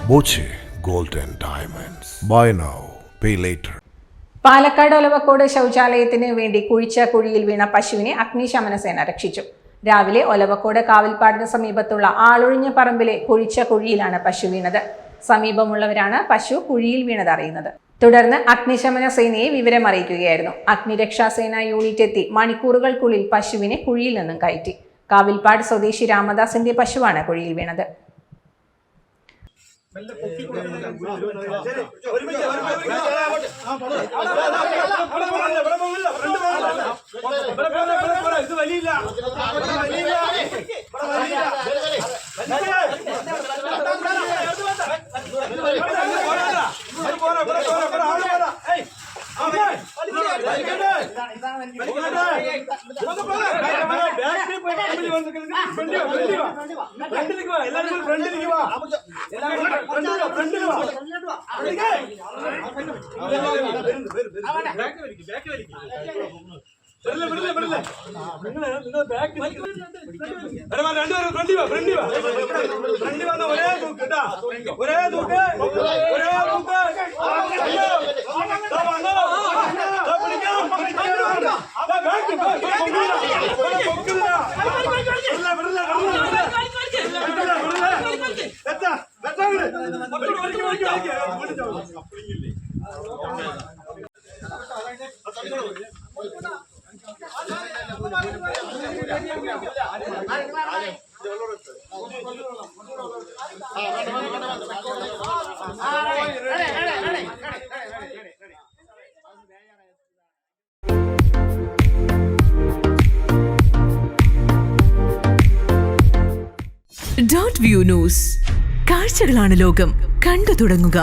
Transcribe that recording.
Boche Gold and Diamonds. Buy now, pay later. Palakkad Olavakkode ശൗചാലയത്തിന് വേണ്ടി കുഴിച്ച കുഴിയിൽ വീണ പശുവിനെ അഗ്നിശമന സേന രക്ഷിച്ചു. രാവിലെ ഒലവക്കോട് കാവൽപ്പാടിന് സമീപത്തുള്ള ആളൊഴിഞ്ഞ പറമ്പിലെ കുഴിച്ച കുഴിയിലാണ് പശു വീണത്. സമീപമുള്ളവരാണ് പശു കുഴിയിൽ വീണത് അറിയുന്നത്. തുടർന്ന് അഗ്നിശമന സേനയെ വിവരം അറിയിക്കുകയായിരുന്നു. അഗ്നിരക്ഷാസേന യൂണിറ്റ് എത്തി മണിക്കൂറുകൾക്കുള്ളിൽ പശുവിനെ കുഴിയിൽ നിന്നും കയറ്റി. കാവിൽപ്പാട് സ്വദേശി രാമദാസിന്റെ പശുവാണ് കുഴിയിൽ വീണത്. Dot view news. കാഴ്ചകളാണ് ലോകം. കണ്ടു തുടങ്ങുക.